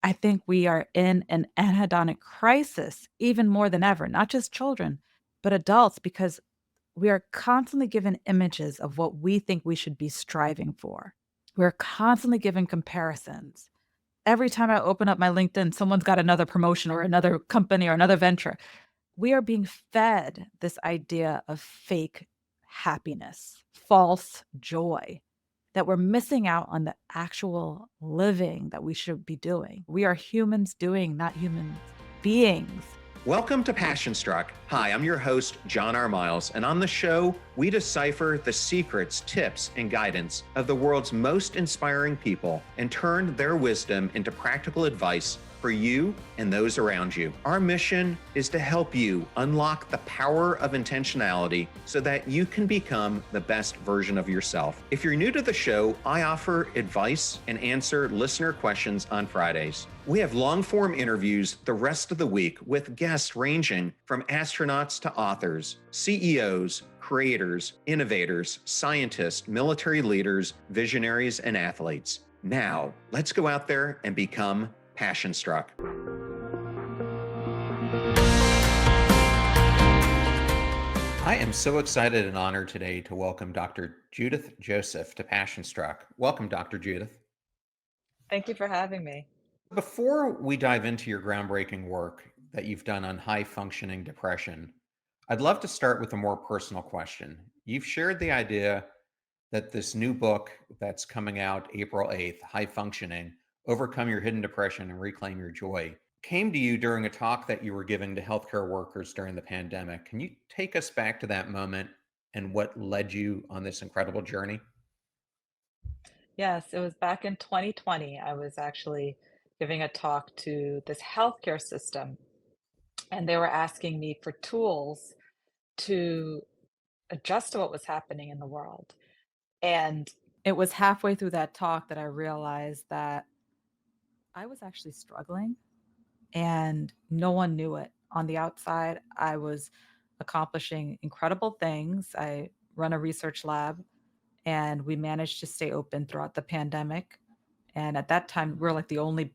I think we are in an anhedonic crisis even more than ever, not just children, but adults, because we are constantly given images of what we think we should be striving for. We're constantly given comparisons. Every time I open up my LinkedIn, someone's got another promotion or another company or another venture. We are being fed this idea of fake happiness, false joy, that we're missing out on the actual living that we should be doing. We are humans doing, not humans beings. Welcome to Passion Struck. Hi, I'm your host, John R. Miles, and on the show, we decipher the secrets, tips, and guidance of the world's most inspiring people and turn their wisdom into practical advice for you and those around you. Our mission is to help you unlock the power of intentionality so that you can become the best version of yourself. If you're new to the show, I offer advice and answer listener questions on Fridays. We have long-form interviews the rest of the week with guests ranging from astronauts to authors, CEOs, creators, innovators, scientists, military leaders, visionaries, and athletes. Now, let's go out there and become Passion Struck. I am so excited and honored today to welcome Dr. Judith Joseph to Passion Struck. Welcome, Dr. Judith. Thank you for having me. Before we dive into your groundbreaking work that you've done on high functioning depression, I'd love to start with a more personal question. You've shared the idea that this new book that's coming out April 8th, High Functioning, Overcome Your Hidden Depression and Reclaim Your Joy, came to you during a talk that you were giving to healthcare workers during the pandemic. Can you take us back to that moment and what led you on this incredible journey? Yes, it was back in 2020. I was actually giving a talk to this healthcare system, and they were asking me for tools to adjust to what was happening in the world. And It was halfway through that talk that I realized that I was actually struggling and no one knew it. On the outside, I was accomplishing incredible things. I run a research lab and we managed to stay open throughout the pandemic. And at that time, we're like the only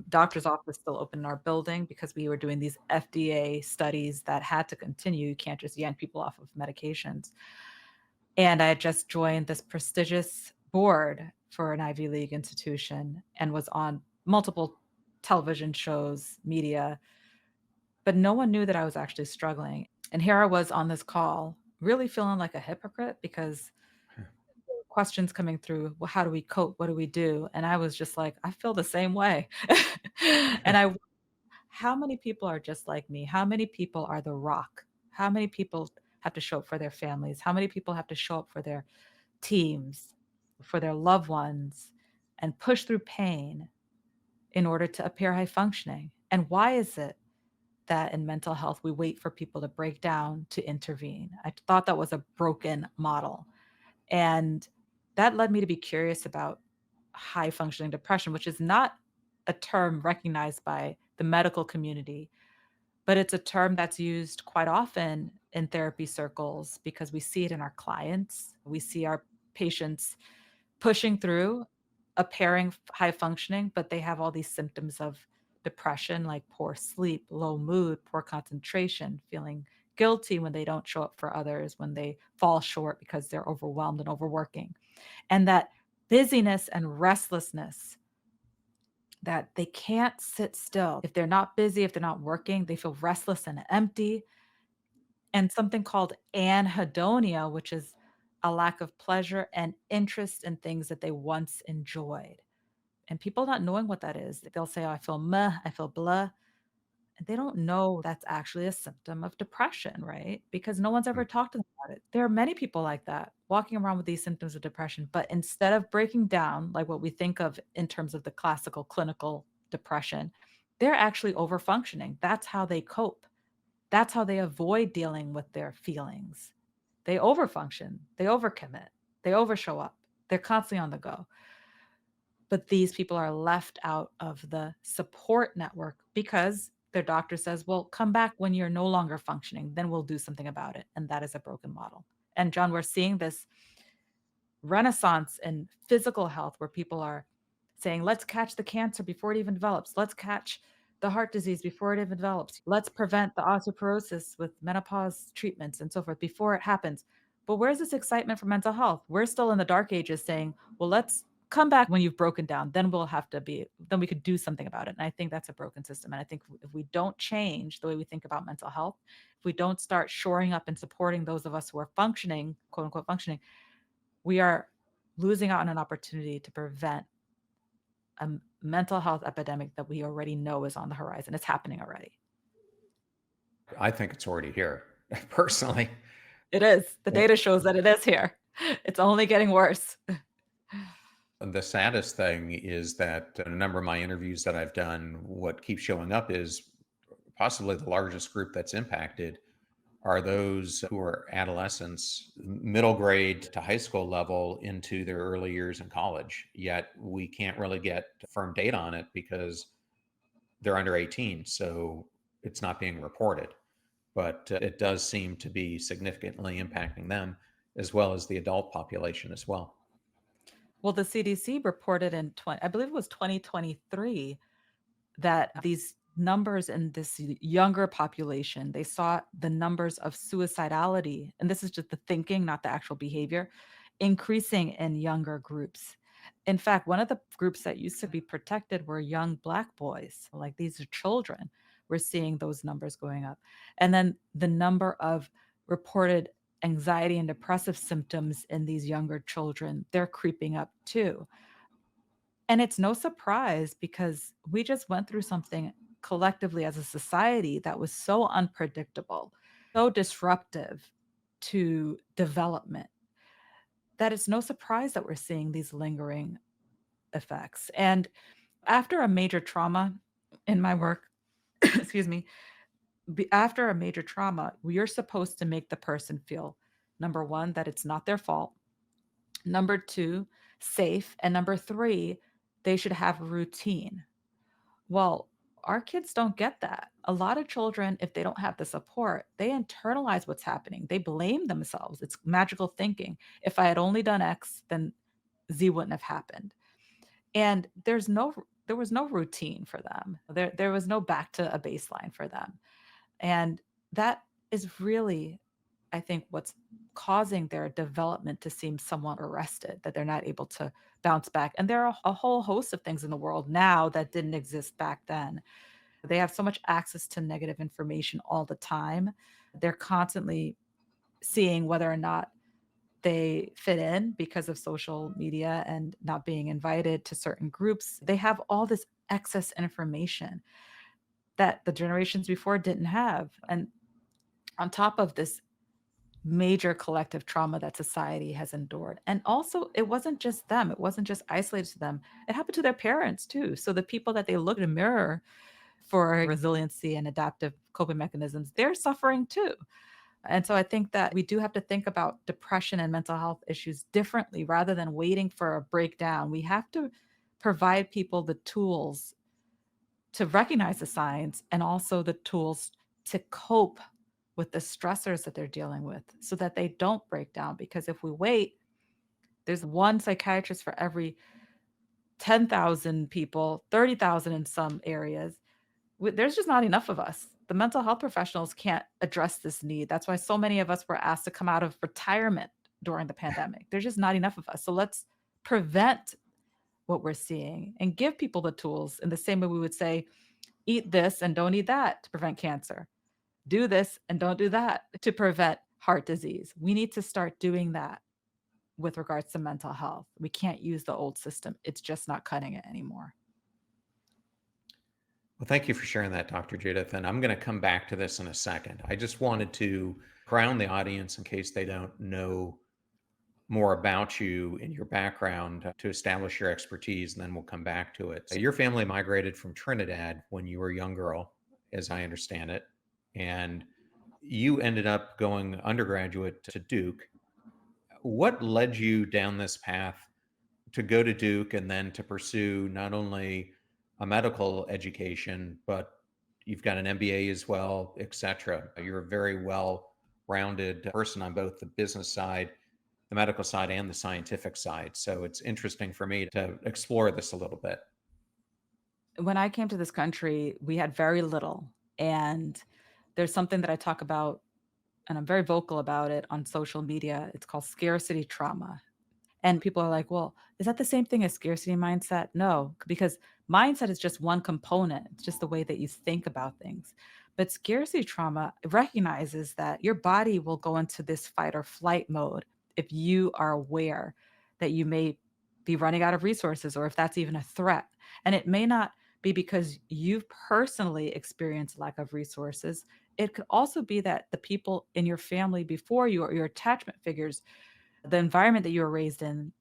doctor's office still open in our building because we were doing these FDA studies that had to continue. You can't just yank people off of medications. And I had just joined this prestigious board for an Ivy League institution and was on multiple television shows, media, but no one knew that I was actually struggling. And here I was on this call, really feeling like a hypocrite because questions coming through, well, how do we cope? What do we do? And I was just like, I feel the same way. and I How many people are just like me? How many people are the rock? How many people have to show up for their families? How many people have to show up for their teams, for their loved ones, and push through pain in order to appear high functioning? And why is it that in mental health we wait for people to break down to intervene? I thought that was a broken model. And that led me to be curious about high functioning depression, which is not a term recognized by the medical community, but it's a term that's used quite often in therapy circles because we see it in our clients. We see our patients pushing through, appearing high functioning, but they have all these symptoms of depression like poor sleep, low mood, poor concentration, feeling guilty when they don't show up for others, when they fall short because they're overwhelmed and overworking. And that busyness and restlessness, that they can't sit still. If they're not busy, if they're not working, they feel restless and empty. And something called anhedonia, which is a lack of pleasure and interest in things that they once enjoyed. And people not knowing what that is, they'll say, oh, I feel meh, I feel blah. And they don't know that's actually a symptom of depression, right? Because no one's ever talked to them about it. There are many people like that walking around with these symptoms of depression, but instead of breaking down like what we think of in terms of the classical clinical depression, they're actually over functioning. That's how they cope. That's how they avoid dealing with their feelings. They overfunction, they overcommit, they overshow up. They're constantly on the go. But these people are left out of the support network because their doctor says, well, come back when you're no longer functioning, then we'll do something about it. And that is a broken model. And John, we're seeing this renaissance in physical health where people are saying, let's catch the cancer before it even develops. Let's catch the heart disease before it even develops. Let's prevent the osteoporosis with menopause treatments and so forth before it happens. But where's this excitement for mental health? We're still in the dark ages saying, well, let's come back when you've broken down. Then then we could do something about it. And I think that's a broken system. And I think if we don't change the way we think about mental health, if we don't start shoring up and supporting those of us who are functioning, quote unquote, functioning, we are losing out on an opportunity to prevent a mental health epidemic that we already know is on the horizon. It's happening already. I think it's already here, personally. It is. The data shows that it is here. It's only getting worse. The saddest thing is that a number of my interviews that I've done, what keeps showing up is possibly the largest group that's impacted are those who are adolescents, middle grade to high school level into their early years in college. Yet we can't really get firm data on it because they're under 18. So it's not being reported. But it does seem to be significantly impacting them as well as the adult population as well. Well, the CDC reported I believe it was 2023, that these numbers in this younger population, they saw the numbers of suicidality, and this is just the thinking, not the actual behavior, increasing in younger groups. In fact, one of the groups that used to be protected were young Black boys. Like, these are children. We're seeing those numbers going up. And then the number of reported anxiety and depressive symptoms in these younger children, they're creeping up too. And it's no surprise because we just went through something collectively as a society that was so unpredictable, so disruptive to development, that it's no surprise that we're seeing these lingering effects. And after a major trauma in my work, excuse me, after a major trauma, you're supposed to make the person feel, number one, that it's not their fault. Number two, safe. And number three, they should have a routine. Well, our kids don't get that. A lot of children, if they don't have the support, they internalize what's happening. They blame themselves. It's magical thinking. If I had only done X, then Z wouldn't have happened. And there was no routine for them. There was no back to a baseline for them. And that is really, I think, what's causing their development to seem somewhat arrested, that they're not able to bounce back. And there are a whole host of things in the world now that didn't exist back then. They have so much access to negative information all the time. They're constantly seeing whether or not they fit in because of social media and not being invited to certain groups. They have all this excess information that the generations before didn't have. And on top of this major collective trauma that society has endured. And also, it wasn't just them, it wasn't just isolated to them, it happened to their parents too. So the people that they look in a mirror for resiliency and adaptive coping mechanisms, they're suffering too. And so I think that we do have to think about depression and mental health issues differently rather than waiting for a breakdown. We have to provide people the tools to recognize the signs and also the tools to cope with the stressors that they're dealing with so that they don't break down. Because if we wait, there's one psychiatrist for every 10,000 people, 30,000 in some areas. There's just not enough of us. The mental health professionals can't address this need. That's why so many of us were asked to come out of retirement during the pandemic. There's just not enough of us. So let's prevent what we're seeing and give people the tools in the same way we would say, eat this and don't eat that to prevent cancer. Do this and don't do that to prevent heart disease. We need to start doing that with regards to mental health. We can't use the old system. It's just not cutting it anymore. Well, thank you for sharing that, Dr. Judith. And I'm going to come back to this in a second. I just wanted to ground the audience in case they don't know more about you and your background to establish your expertise, and then we'll come back to it. So your family migrated from Trinidad when you were a young girl, as I understand it, and you ended up going undergraduate to Duke. What led you down this path to go to Duke and then to pursue not only a medical education, but you've got an MBA as well, et cetera? You're a very well-rounded person on both the business side the medical side and the scientific side. So it's interesting for me to explore this a little bit. When I came to this country, we had very little. And there's something that I talk about, and I'm very vocal about it on social media. It's called scarcity trauma. And people are like, well, is that the same thing as scarcity mindset? No, because mindset is just one component. It's just the way that you think about things. But scarcity trauma recognizes that your body will go into this fight or flight mode if you are aware that you may be running out of resources or if that's even a threat. And it may not be because you've personally experienced lack of resources. It could also be that the people in your family before you or your attachment figures, the environment that you were raised in,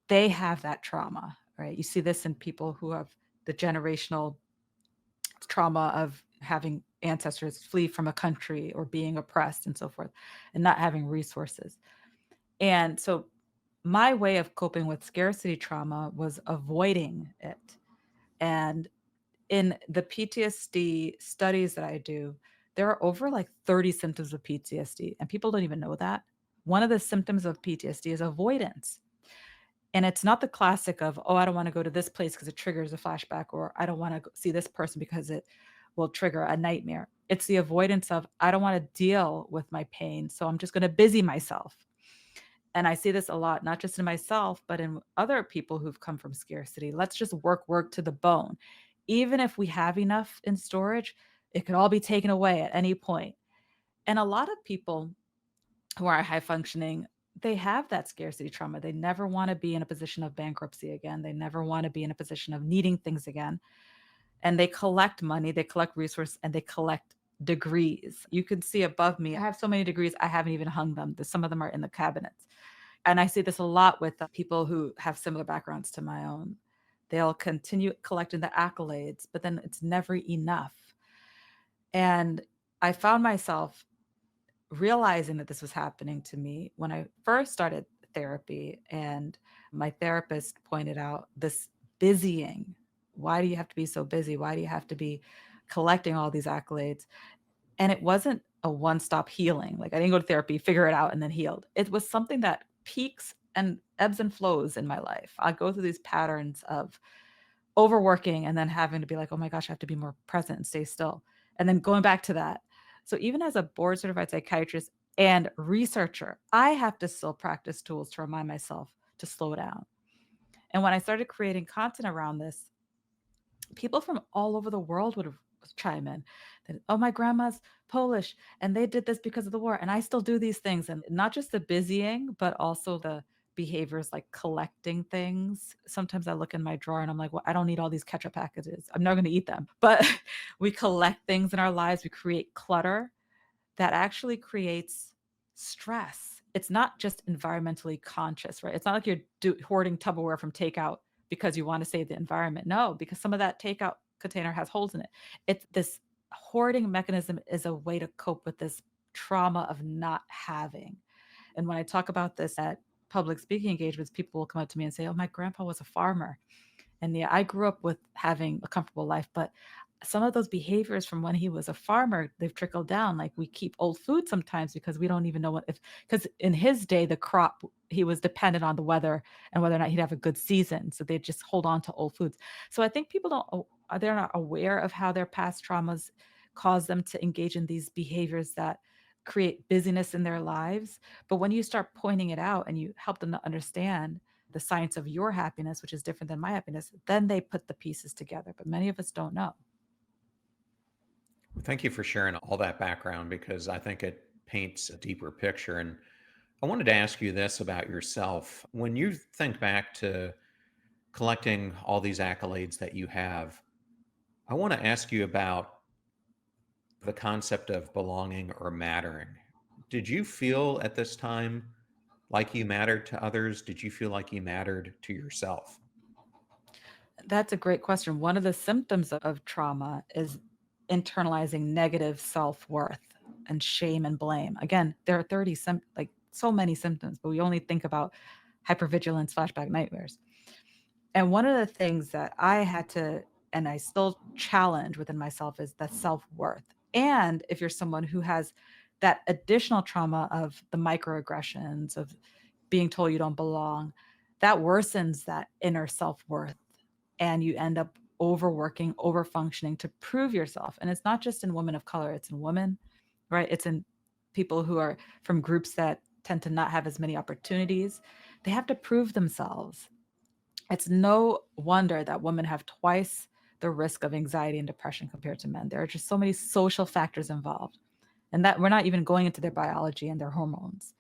they have that trauma, right? You see this in people who have the generational trauma of having ancestors flee from a country or being oppressed and so forth, and not having resources. And so my way of coping with scarcity trauma was avoiding it. And in the PTSD studies that I do, there are over like 30 symptoms of PTSD, and people don't even know that. One of the symptoms of PTSD is avoidance. And it's not the classic of, oh, I don't want to go to this place because it triggers a flashback, or I don't want to see this person because it will trigger a nightmare. It's the avoidance of, I don't want to deal with my pain. So I'm just going to busy myself. And I see this a lot, not just in myself, but in other people who've come from scarcity. Let's just work to the bone. Even if we have enough in storage, it could all be taken away at any point. And a lot of people who are high functioning, they have that scarcity trauma. They never want to be in a position of bankruptcy again. They never want to be in a position of needing things again. And they collect money, they collect resources, and they collect degrees. You can see above me, I have so many degrees, I haven't even hung them. Some of them are in the cabinets. And I see this a lot with people who have similar backgrounds to my own. They'll continue collecting the accolades, but then it's never enough. And I found myself realizing that this was happening to me when I first started therapy. And my therapist pointed out this busying. Why do you have to be so busy? Why do you have to be collecting all these accolades? And it wasn't a one-stop healing. Like I didn't go to therapy, figure it out, and then healed. It was something that peaks and ebbs and flows in my life. I go through these patterns of overworking and then having to be like, oh my gosh, I have to be more present and stay still. And then going back to that. So even as a board certified psychiatrist and researcher, I have to still practice tools to remind myself to slow down. And when I started creating content around this, people from all over the world would chime in that, oh, my grandma's Polish and they did this because of the war. And I still do these things. And not just the busying, but also the behaviors like collecting things. Sometimes I look in my drawer and I'm like, well, I don't need all these ketchup packages. I'm never going to eat them. But we collect things in our lives. We create clutter that actually creates stress. It's not just environmentally conscious, right? It's not like you're hoarding Tupperware from takeout because you want to save the environment. No, because some of that takeout container has holes in it. It's this hoarding mechanism is a way to cope with this trauma of not having. And when I talk about this at public speaking engagements, people will come up to me and say, oh, my grandpa was a farmer. And yeah, I grew up with having a comfortable life, but some of those behaviors from when he was a farmer, they've trickled down. Like we keep old food sometimes because we don't even know because in his day, the crop, he was dependent on the weather and whether or not he'd have a good season. So they just hold on to old foods. So I think people they're not aware of how their past traumas cause them to engage in these behaviors that create busyness in their lives. But when you start pointing it out and you help them to understand the science of your happiness, which is different than my happiness, then they put the pieces together. But many of us don't know. Thank you for sharing all that background because I think it paints a deeper picture. And I wanted to ask you this about yourself. When you think back to collecting all these accolades that you have, I want to ask you about the concept of belonging or mattering. Did you feel at this time like you mattered to others? Did you feel like you mattered to yourself? That's a great question. One of the symptoms of trauma is internalizing negative self-worth and shame and blame. Again, there are 30 like so many symptoms, but we only think about hypervigilance, flashback nightmares. And one of the things that I had to, and I still challenge within myself, is that self-worth. And if you're someone who has that additional trauma of the microaggressions, of being told you don't belong, that worsens that inner self-worth. And you end up overworking, overfunctioning to prove yourself. And it's not just in women of color, it's in women, right? It's in people who are from groups that tend to not have as many opportunities. They have to prove themselves. It's no wonder that women have twice the risk of anxiety and depression compared to men. There are just so many social factors involved. And that we're not even going into their biology and their hormones.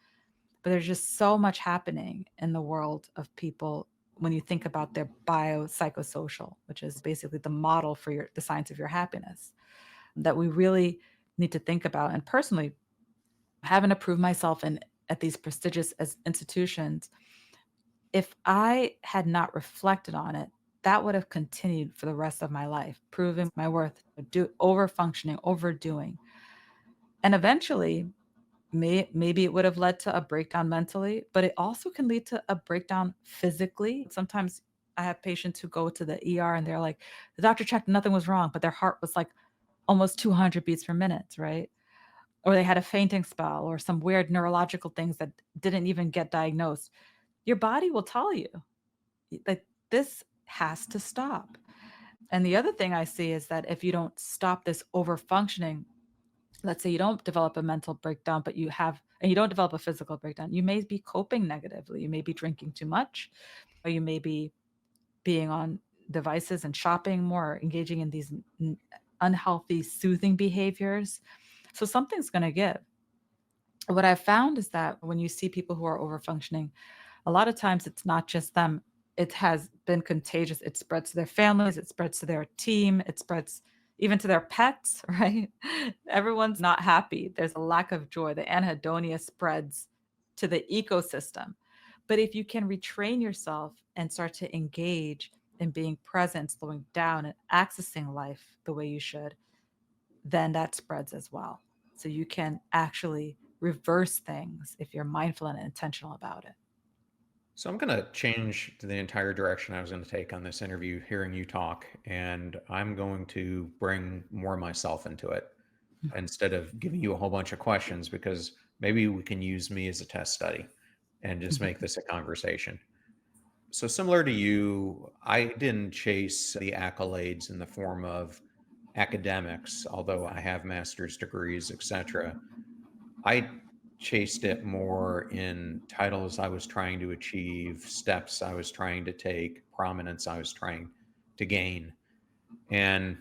But there's just so much happening in the world of people when you think about their biopsychosocial, which is basically the model for the science of your happiness, that we really need to think about. And personally, having to prove myself in at these prestigious institutions, if I had not reflected on it, that would have continued for the rest of my life, proving my worth, over functioning, overdoing. And eventually, maybe it would have led to a breakdown mentally, but it also can lead to a breakdown physically. Sometimes I have patients who go to the ER and they're like, the doctor checked, nothing was wrong, but their heart was like almost 200 beats per minute, right? Or they had a fainting spell or some weird neurological things that didn't even get diagnosed. Your body will tell you that this has to stop. And the other thing I see is that if you don't stop this over functioning, let's say you don't develop a mental breakdown, but and you don't develop a physical breakdown, you may be coping negatively. You may be drinking too much, or you may be being on devices and shopping more, or engaging in these unhealthy, soothing behaviors. So something's going to give. What I've found is that when you see people who are over functioning, a lot of times it's not just them. It has been contagious. It spreads to their families, it spreads to their team, it spreads even to their pets, right? Everyone's not happy. There's a lack of joy. The anhedonia spreads to the ecosystem. But if you can retrain yourself and start to engage in being present, slowing down, and accessing life the way you should, then that spreads as well. So you can actually reverse things if you're mindful and intentional about it. So I'm going to change the entire direction I was going to take on this interview, hearing you talk, and I'm going to bring more of myself into it instead of giving you a whole bunch of questions, because maybe we can use me as a test study and just make this a conversation. So similar to you, I didn't chase the accolades in the form of academics, although I have master's degrees, etc. I chased it more in titles I was trying to achieve, steps I was trying to take, prominence I was trying to gain. And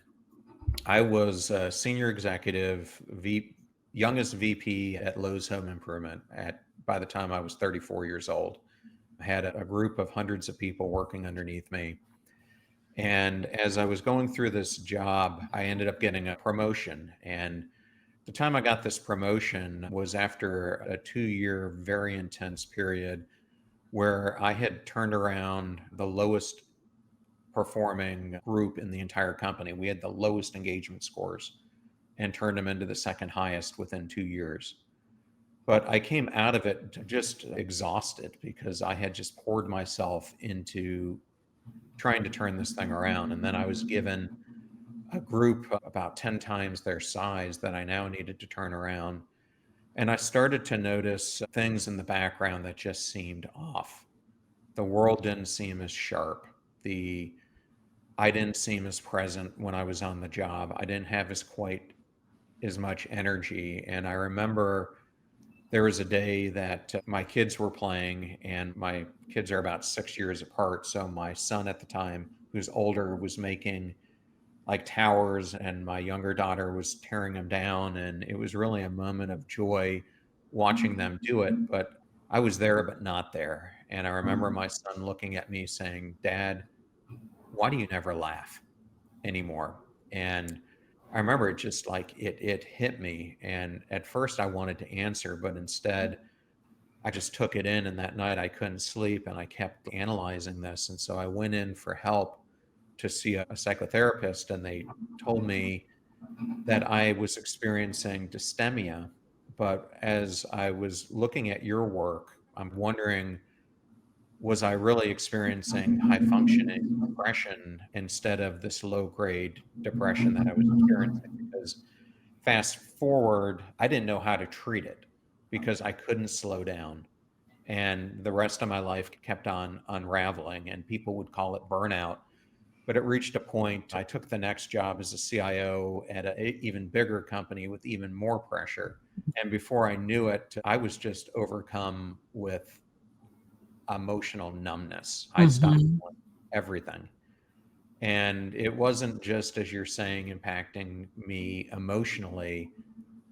I was a senior executive, youngest VP at Lowe's Home Improvement by the time I was 34 years old. I had a group of hundreds of people working underneath me. And as I was going through this job, I ended up getting a promotion. And the time I got this promotion was after a 2-year, very intense period where I had turned around the lowest performing group in the entire company. We had the lowest engagement scores and turned them into the second highest within 2 years. But I came out of it just exhausted because I had just poured myself into trying to turn this thing around. And then I was given a group about 10 times their size that I now needed to turn around. And I started to notice things in the background that just seemed off. The world didn't seem as sharp. I didn't seem as present when I was on the job. I didn't have quite as much energy. And I remember there was a day that my kids were playing, and my kids are about 6 years apart. So my son at the time, who's older, was making like towers, and my younger daughter was tearing them down. And it was really a moment of joy watching them do it. But I was there, but not there. And I remember my son looking at me saying, "Dad, why do you never laugh anymore?" And I remember it just like it hit me. And at first I wanted to answer, but instead I just took it in. And that night I couldn't sleep and I kept analyzing this. And so I went in for help to see a psychotherapist, and they told me that I was experiencing dysthymia. But as I was looking at your work, I'm wondering, was I really experiencing high functioning depression instead of this low grade depression that I was experiencing? Because fast forward, I didn't know how to treat it because I couldn't slow down. And the rest of my life kept on unraveling, and people would call it burnout. But it reached a point, I took the next job as a CIO at an even bigger company with even more pressure. And before I knew it, I was just overcome with emotional numbness. I stopped Mhm. doing everything. And it wasn't just, as you're saying, impacting me emotionally.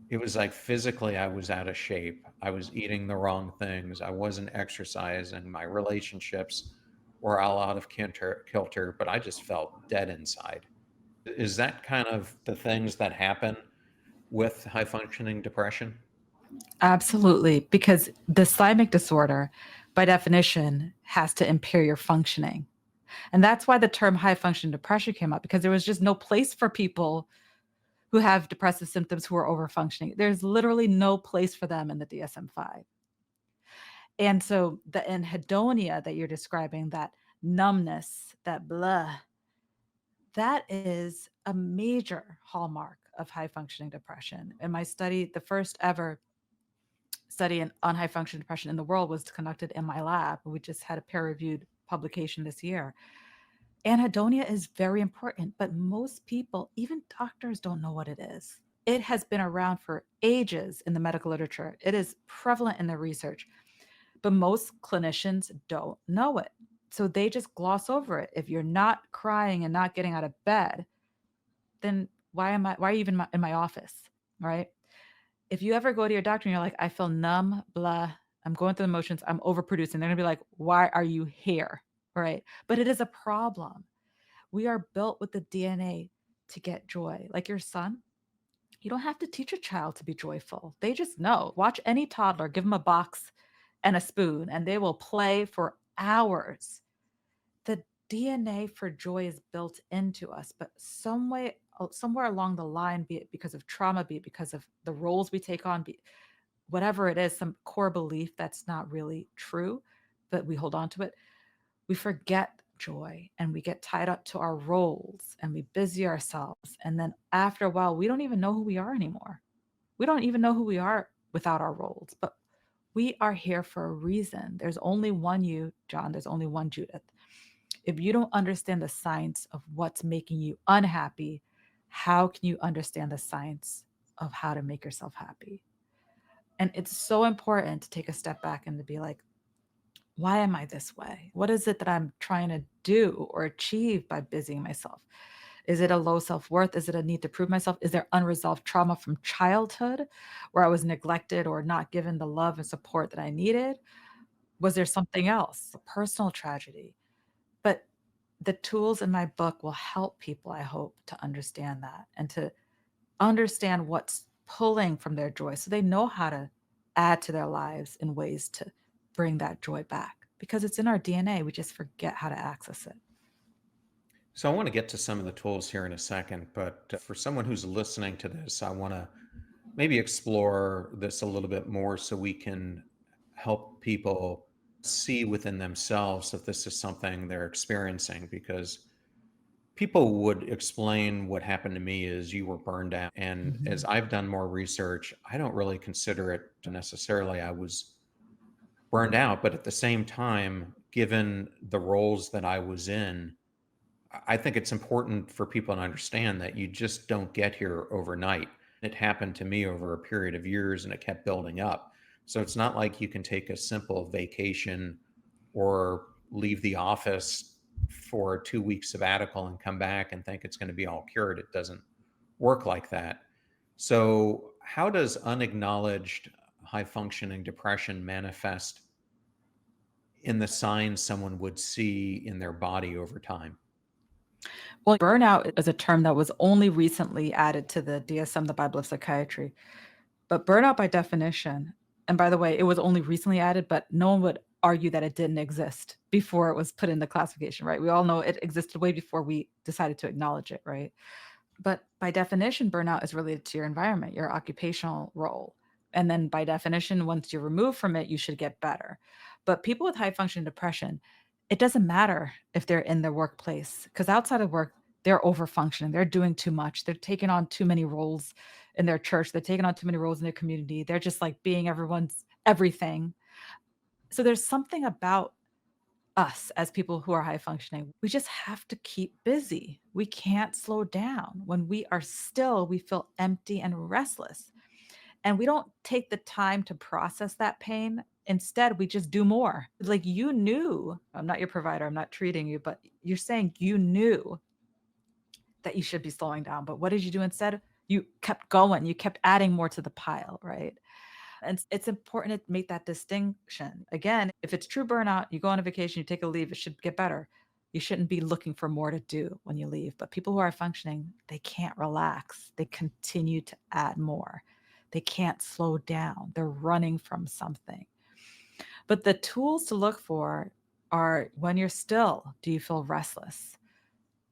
It was like physically, I was out of shape. I was eating the wrong things. I wasn't exercising. My relationships were all out of kilter, but I just felt dead inside. Is that kind of the things that happen with high functioning depression? Absolutely, because the thymic disorder, by definition, has to impair your functioning. And that's why the term high functioning depression came up, because there was just no place for people who have depressive symptoms who are over functioning. There's literally no place for them in the DSM-5. And so the anhedonia that you're describing, that numbness, that blah, that is a major hallmark of high functioning depression. In my study, the first ever study on high functioning depression in the world was conducted in my lab. We just had a peer reviewed publication this year. Anhedonia is very important, but most people, even doctors, don't know what it is. It has been around for ages in the medical literature. It is prevalent in the research, but most clinicians don't know it. So they just gloss over it. If you're not crying and not getting out of bed, then why are you even in my office? Right? If you ever go to your doctor and you're like, I feel numb, blah, I'm going through the motions, I'm overproducing, they're gonna be like, why are you here? Right? But it is a problem. We are built with the DNA to get joy. Like your son, you don't have to teach a child to be joyful. They just know. Watch any toddler, give them a box and a spoon, and they will play for hours. The DNA for joy is built into us, but somewhere along the line, be it because of trauma, be it because of the roles we take on, be whatever it is, some core belief that's not really true, but we hold on to it, we forget joy and we get tied up to our roles and we busy ourselves. And then after a while, we don't even know who we are anymore. We don't even know who we are without our roles, but we are here for a reason. There's only one you, John. There's only one Judith. If you don't understand the science of what's making you unhappy, how can you understand the science of how to make yourself happy? And it's so important to take a step back and to be like, why am I this way? What is it that I'm trying to do or achieve by busying myself? Is it a low self worth? Is it a need to prove myself? Is there unresolved trauma from childhood where I was neglected or not given the love and support that I needed? Was there something else, a personal tragedy? But the tools in my book will help people, I hope, to understand that and to understand what's pulling from their joy so they know how to add to their lives in ways to bring that joy back because it's in our DNA. We just forget how to access it. So I want to get to some of the tools here in a second, but for someone who's listening to this, I want to maybe explore this a little bit more so we can help people see within themselves if this is something they're experiencing, because people would explain what happened to me as you were burned out. And as Mhm. I've done more research, I don't really consider it necessarily I was burned out, but at the same time, given the roles that I was in, I think it's important for people to understand that you just don't get here overnight. It happened to me over a period of years and it kept building up. So it's not like you can take a simple vacation or leave the office for a 2 week sabbatical and come back and think it's going to be all cured. It doesn't work like that. So, how does unacknowledged high functioning depression manifest in the signs someone would see in their body over time? Well, burnout is a term that was only recently added to the DSM, the Bible of Psychiatry. But burnout, by definition, and by the way, it was only recently added, but no one would argue that it didn't exist before it was put in the classification, right? We all know it existed way before we decided to acknowledge it, right? But by definition, burnout is related to your environment, your occupational role. And then by definition, once you're removed from it, you should get better. But people with high functioning depression, it doesn't matter if they're in their workplace, because outside of work, they're over functioning. They're doing too much. They're taking on too many roles in their church. They're taking on too many roles in their community. They're just like being everyone's everything. So there's something about us as people who are high functioning. We just have to keep busy. We can't slow down. When we are still, we feel empty and restless. And we don't take the time to process that pain. Instead, we just do more. Like you knew, I'm not your provider, I'm not treating you, but you're saying you knew that you should be slowing down. But what did you do instead? You kept going, you kept adding more to the pile, right? And it's important to make that distinction. Again, if it's true burnout, you go on a vacation, you take a leave, it should get better. You shouldn't be looking for more to do when you leave. But people who are functioning, they can't relax. They continue to add more. They can't slow down. They're running from something. But the tools to look for are when you're still, do you feel restless?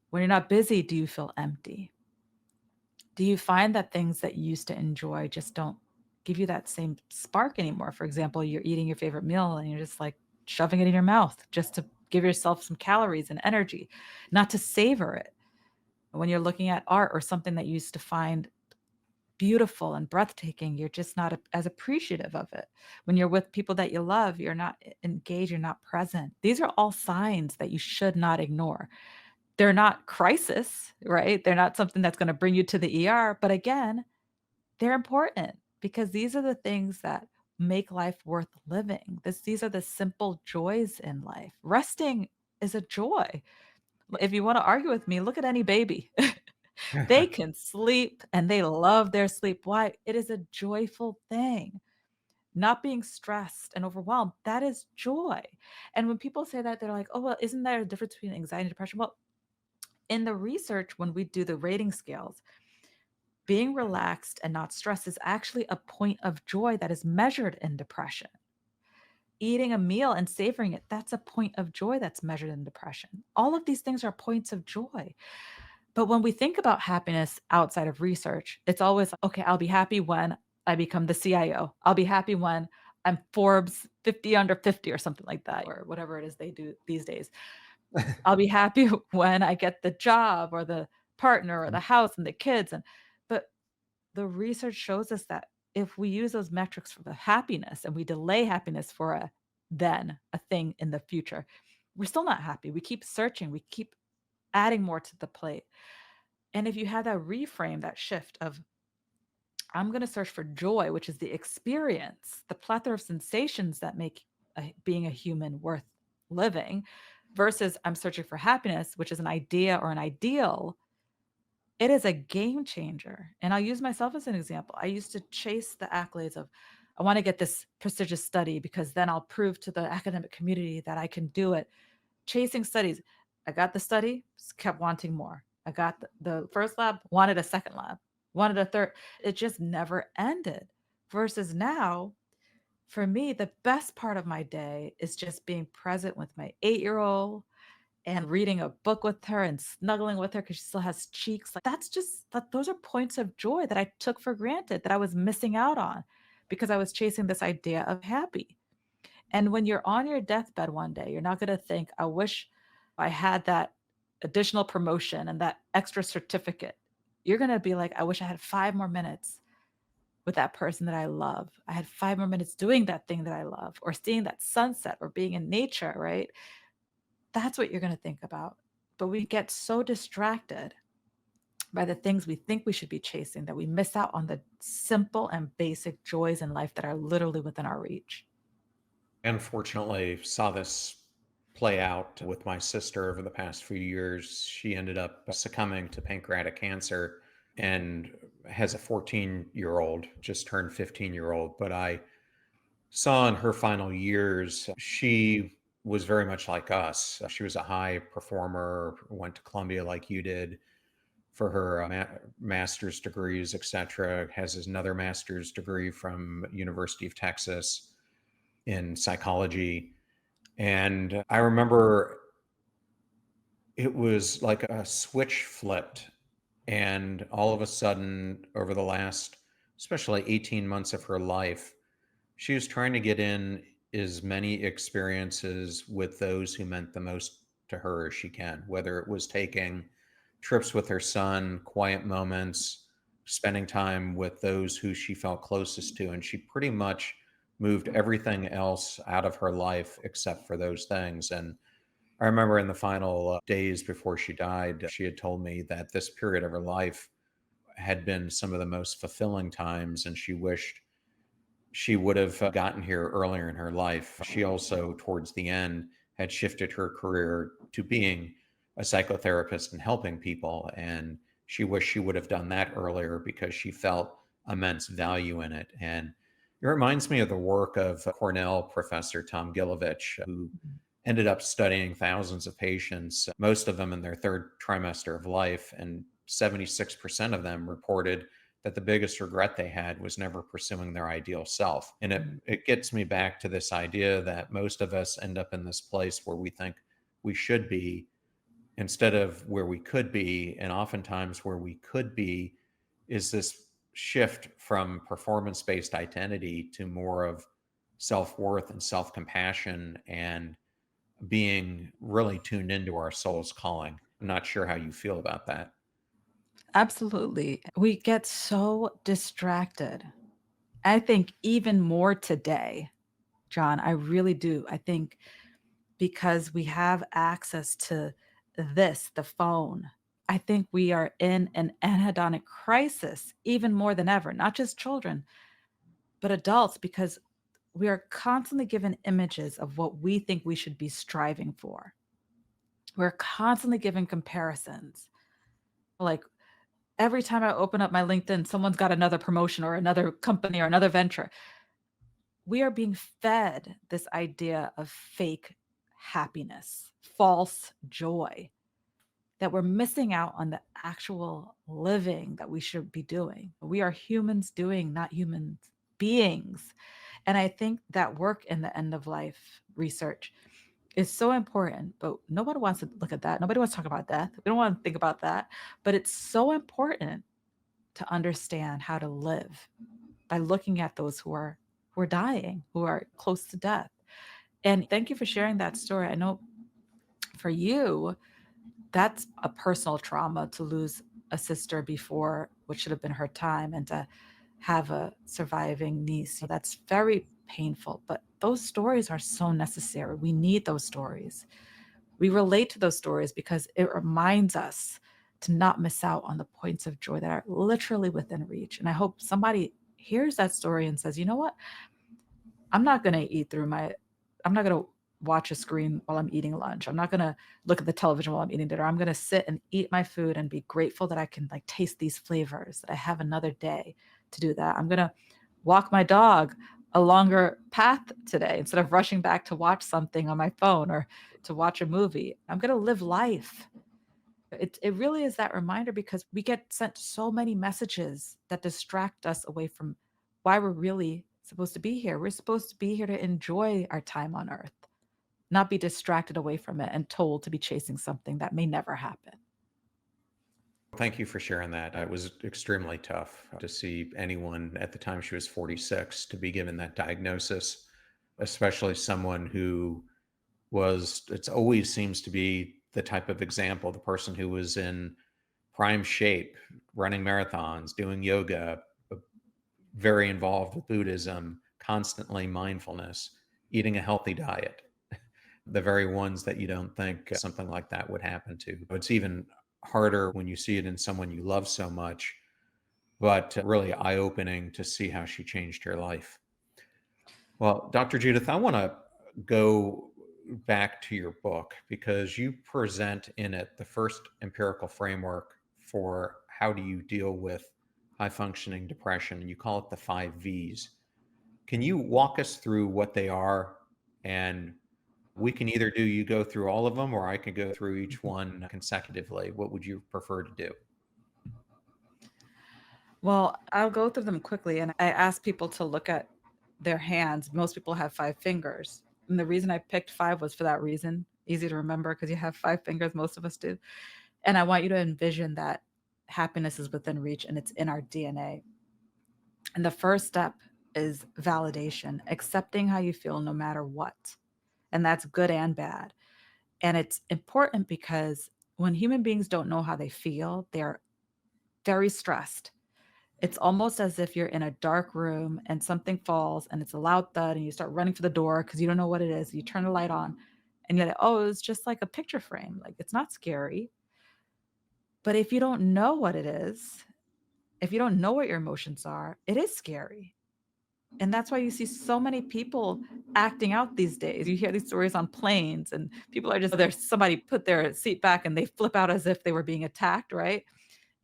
When you're not busy, do you feel empty? Do you find that things that you used to enjoy just don't give you that same spark anymore? For example, you're eating your favorite meal and you're just like shoving it in your mouth just to give yourself some calories and energy, not to savor it. When you're looking at art or something that you used to find beautiful and breathtaking, you're just not as appreciative of it. When you're with people that you love, you're not engaged, you're not present. These are all signs that you should not ignore. They're not crisis, right? They're not something that's going to bring you to the ER. But again, they're important because these are the things that make life worth living. These are the simple joys in life. Resting is a joy. If you want to argue with me, look at any baby. They can sleep and they love their sleep. Why? It is a joyful thing. Not being stressed and overwhelmed, that is joy. And when people say that, they're like, oh, well, isn't there a difference between anxiety and depression? Well, in the research, when we do the rating scales, being relaxed and not stressed is actually a point of joy that is measured in depression. Eating a meal and savoring it, that's a point of joy that's measured in depression. All of these things are points of joy. But when we think about happiness outside of research, it's always, okay, I'll be happy when I become the CIO. I'll be happy when I'm Forbes 50 under 50 or something like that, or whatever it is they do these days. I'll be happy when I get the job or the partner or the house and the kids. But the research shows us that if we use those metrics for the happiness and we delay happiness for a thing in the future, we're still not happy. We keep searching, we keep adding more to the plate. And if you have that reframe, that shift of, I'm going to search for joy, which is the experience, the plethora of sensations that make being a human worth living, versus I'm searching for happiness, which is an idea or an ideal, it is a game changer. And I'll use myself as an example. I used to chase the accolades of, I want to get this prestigious study because then I'll prove to the academic community that I can do it. Chasing studies. I got the study, kept wanting more. I got the first lab, wanted a second lab, wanted a third. It just never ended. Versus now, for me, the best part of my day is just being present with my 8-year-old and reading a book with her and snuggling with her because she still has cheeks. Like that's just that those are points of joy that I took for granted that I was missing out on because I was chasing this idea of happy. And when you're on your deathbed one day, you're not going to think, I wish I had that additional promotion and that extra certificate. You're going to be like, I wish I had 5 more minutes with that person that I love. I had 5 more minutes doing that thing that I love, or seeing that sunset, or being in nature, right? That's what you're going to think about. But we get so distracted by the things we think we should be chasing that we miss out on the simple and basic joys in life that are literally within our reach. Unfortunately, saw this play out with my sister over the past few years. She ended up succumbing to pancreatic cancer and has a 14-year-old, just turned 15-year-old. But I saw in her final years, she was very much like us. She was a high performer, went to Columbia like you did for her master's degrees, etc. Has another master's degree from University of Texas in psychology. And I remember it was like a switch flipped. And all of a sudden, over the last, especially 18 months of her life, she was trying to get in as many experiences with those who meant the most to her as she can, whether it was taking trips with her son, quiet moments, spending time with those who she felt closest to. And she pretty much moved everything else out of her life except for those things. And I remember in the final days before she died, she had told me that this period of her life had been some of the most fulfilling times, and she wished she would have gotten here earlier in her life. She also, towards the end, had shifted her career to being a psychotherapist and helping people. And she wished she would have done that earlier because she felt immense value in it. And it reminds me of the work of Cornell professor Tom Gilovich, who ended up studying thousands of patients, most of them in their third trimester of life. And 76% of them reported that the biggest regret they had was never pursuing their ideal self. And it gets me back to this idea that most of us end up in this place where we think we should be instead of where we could be. And oftentimes where we could be is this shift from performance-based identity to more of self-worth and self-compassion and being really tuned into our soul's calling. I'm not sure how you feel about that. Absolutely. We get so distracted. I think even more today, John, I really do. I think because we have access to this, the phone, I think we are in an anhedonic crisis even more than ever, not just children, but adults, because we are constantly given images of what we think we should be striving for. We're constantly given comparisons. Like every time I open up my LinkedIn, someone's got another promotion or another company or another venture. We are being fed this idea of fake happiness, false joy, that we're missing out on the actual living that we should be doing. We are humans doing, not human beings. And I think that work in the end of life research is so important, but nobody wants to look at that. Nobody wants to talk about death. We don't want to think about that. But it's so important to understand how to live by looking at those who are dying, who are close to death. And thank you for sharing that story. I know for you, that's a personal trauma to lose a sister before what should have been her time and to have a surviving niece. So that's very painful, but those stories are so necessary. We need those stories. We relate to those stories because it reminds us to not miss out on the points of joy that are literally within reach. And I hope somebody hears that story and says, you know what? I'm not going to I'm not going to watch a screen while I'm eating lunch. I'm not going to look at the television while I'm eating dinner. I'm going to sit and eat my food and be grateful that I can like taste these flavors, that I have another day to do that. I'm going to walk my dog a longer path today instead of rushing back to watch something on my phone or to watch a movie. I'm going to live life. It really is that reminder because we get sent so many messages that distract us away from why we're really supposed to be here. We're supposed to be here to enjoy our time on earth, not be distracted away from it and told to be chasing something that may never happen. Thank you for sharing that. It was extremely tough to see anyone at the time she was 46 to be given that diagnosis, especially someone who it always seems to be the type of example, the person who was in prime shape, running marathons, doing yoga, very involved with Buddhism, constantly mindfulness, eating a healthy diet, the very ones that you don't think something like that would happen to. It's even harder when you see it in someone you love so much, but really eye-opening to see how she changed her life. Well, Dr. Judith, I want to go back to your book because you present in it the first empirical framework for how do you deal with high functioning depression, and you call it the 5 V's. Can you walk us through what they are? And we can either you go through all of them, or I can go through each one consecutively. What would you prefer to do? Well, I'll go through them quickly. And I ask people to look at their hands. Most people have 5 fingers. And the reason I picked 5 was for that reason. Easy to remember because you have 5 fingers, most of us do. And I want you to envision that happiness is within reach and it's in our DNA. And the first step is validation, accepting how you feel no matter what. And that's good and bad. And it's important because when human beings don't know how they feel, they're very stressed. It's almost as if you're in a dark room and something falls and it's a loud thud and you start running for the door because you don't know what it is. You turn the light on and you're like, oh, it's just like a picture frame. Like, it's not scary. But if you don't know what it is, if you don't know what your emotions are, it is scary. And that's why you see so many people acting out these days. You hear these stories on planes and people are just there's somebody put their seat back and they flip out as if they were being attacked, right?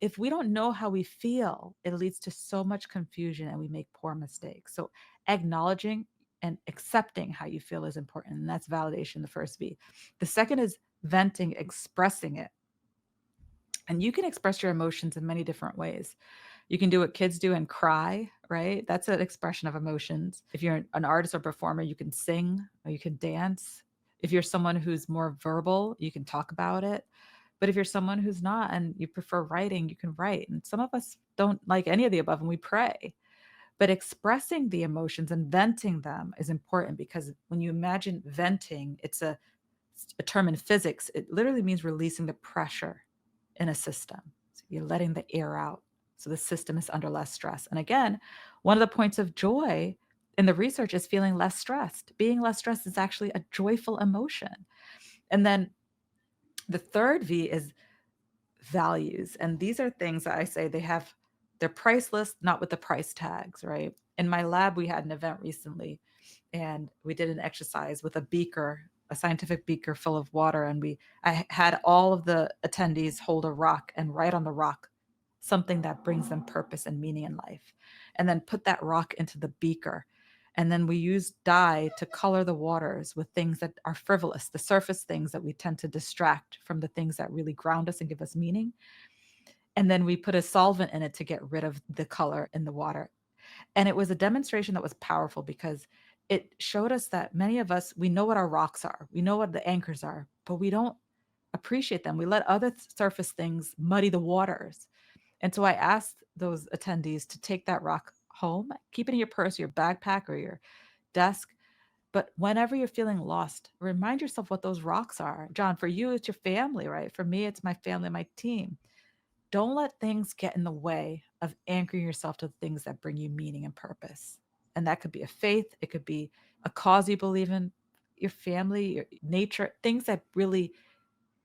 If we don't know how we feel, it leads to so much confusion and we make poor mistakes. So acknowledging and accepting how you feel is important. And that's validation, the first V. The second is venting, expressing it. And you can express your emotions in many different ways. You can do what kids do and cry, right? That's an expression of emotions. If you're an artist or performer, you can sing or you can dance. If you're someone who's more verbal, you can talk about it. But if you're someone who's not and you prefer writing, you can write. And some of us don't like any of the above and we pray. But expressing the emotions and venting them is important because when you imagine venting, it's a term in physics. It literally means releasing the pressure in a system. So you're letting the air out. So the system is under less stress. And again, one of the points of joy in the research is feeling less stressed. Being less stressed is actually a joyful emotion. And then the third V is values. And these are things that I say they're priceless, not with the price tags, right? In my lab, we had an event recently and we did an exercise with a beaker, a scientific beaker full of water. And I had all of the attendees hold a rock and write on the rock something that brings them purpose and meaning in life. And then put that rock into the beaker. And then we use dye to color the waters with things that are frivolous, the surface things that we tend to distract from the things that really ground us and give us meaning. And then we put a solvent in it to get rid of the color in the water. And it was a demonstration that was powerful because it showed us that many of us, we know what our rocks are, we know what the anchors are, but we don't appreciate them. We let other surface things muddy the waters. And so I asked those attendees to take that rock home, keep it in your purse, your backpack, or your desk. But whenever you're feeling lost, remind yourself what those rocks are. John, for you, it's your family, right? For me, it's my family, my team. Don't let things get in the way of anchoring yourself to the things that bring you meaning and purpose. And that could be a faith, it could be a cause you believe in, your family, your nature, things that really,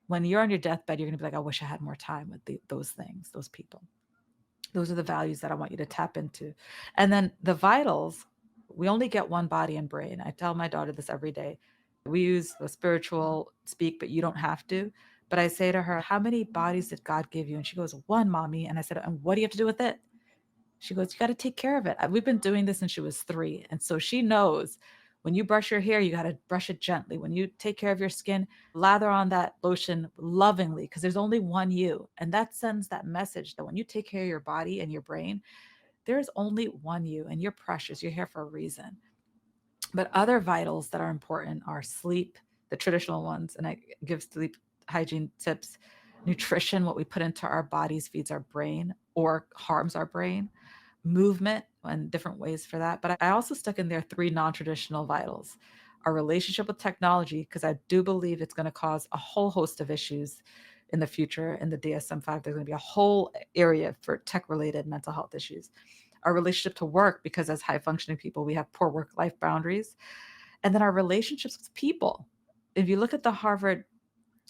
when you're on your deathbed, you're going to be like, I wish I had more time with those things, those people. Those are the values that I want you to tap into. And then the vitals, we only get one body and brain. I tell my daughter this every day. We use the spiritual speak, but you don't have to. But I say to her, how many bodies did God give you? And she goes, one, mommy. And I said, and what do you have to do with it? She goes, you got to take care of it. We've been doing this since she was 3. And so she knows when you brush your hair, you got to brush it gently. When you take care of your skin, lather on that lotion lovingly because there's only one you. And that sends that message that when you take care of your body and your brain, there's only one you and you're precious. You're here for a reason. But other vitals that are important are sleep, the traditional ones. And I give sleep hygiene tips. Nutrition, what we put into our bodies feeds our brain or harms our brain. Movement and different ways for that. But I also stuck in there 3 non-traditional vitals. Our relationship with technology, because I do believe it's going to cause a whole host of issues in the future. In the DSM-5, there's going to be a whole area for tech-related mental health issues. Our relationship to work, because as high-functioning people, we have poor work-life boundaries. And then our relationships with people. If you look at the Harvard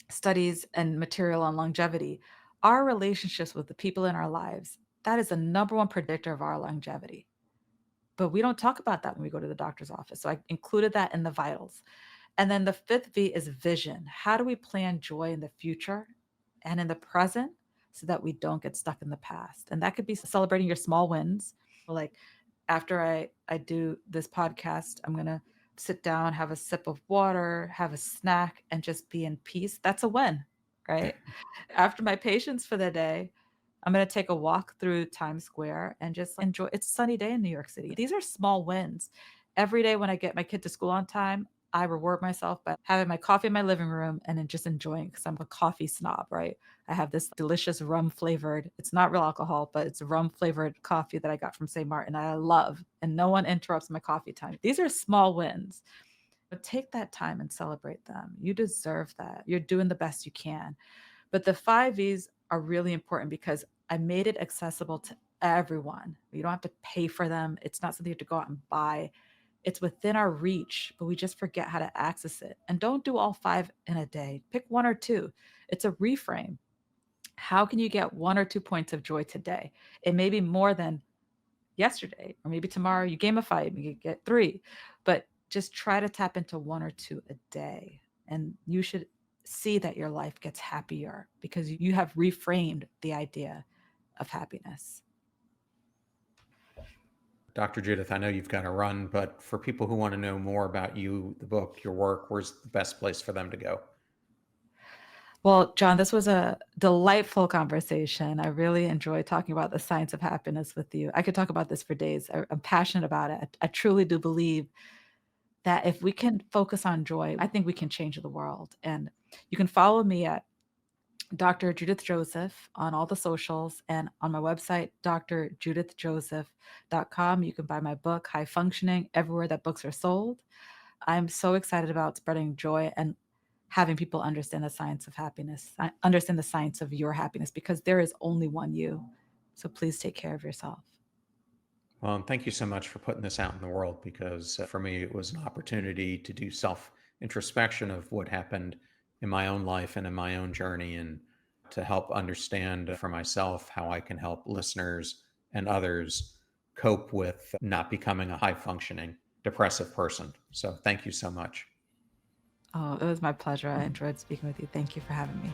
studies and material on longevity, our relationships with the people in our lives, that is the number one predictor of our longevity. But we don't talk about that when we go to the doctor's office. So I included that in the vitals. And then the 5th V is vision. How do we plan joy in the future and in the present so that we don't get stuck in the past? And that could be celebrating your small wins. Like after I do this podcast, I'm going to sit down, have a sip of water, have a snack, and just be in peace. That's a win, right? After my patients for the day, I'm going to take a walk through Times Square and just enjoy. It's a sunny day in New York City. These are small wins. Every day when I get my kid to school on time, I reward myself by having my coffee in my living room and then just enjoying because I'm a coffee snob, right? I have this delicious rum flavored, it's not real alcohol, but it's rum flavored coffee that I got from St. Martin I love, and no one interrupts my coffee time. These are small wins. But take that time and celebrate them. You deserve that. You're doing the best you can. But the 5 V's are really important because I made it accessible to everyone. You don't have to pay for them. It's not something you have to go out and buy. It's within our reach, but we just forget how to access it. And don't do all 5 in a day. Pick 1 or 2. It's a reframe. How can you get 1 or 2 points of joy today? It may be more than yesterday, or maybe tomorrow you gamify it, you get 3, but just try to tap into 1 or 2 a day. And you should see that your life gets happier because you have reframed the idea of happiness. Dr. Judith, I know you've got to run, but for people who want to know more about you, the book, your work, where's the best place for them to go? Well, John, this was a delightful conversation. I really enjoyed talking about the science of happiness with you. I could talk about this for days. I'm passionate about it. I truly do believe that if we can focus on joy, I think we can change the world. And you can follow me at Dr. Judith Joseph on all the socials and on my website, drjudithjoseph.com. You can buy my book, High Functioning, everywhere that books are sold. I'm so excited about spreading joy and having people understand the science of happiness, understand the science of your happiness, because there is only one you. So please take care of yourself. Well, and thank you so much for putting this out in the world, because for me, it was an opportunity to do self-introspection of what happened in my own life and in my own journey, and to help understand for myself how I can help listeners and others cope with not becoming a high-functioning depressive person. So thank you so much. Oh, it was my pleasure. I enjoyed speaking with you. Thank you for having me.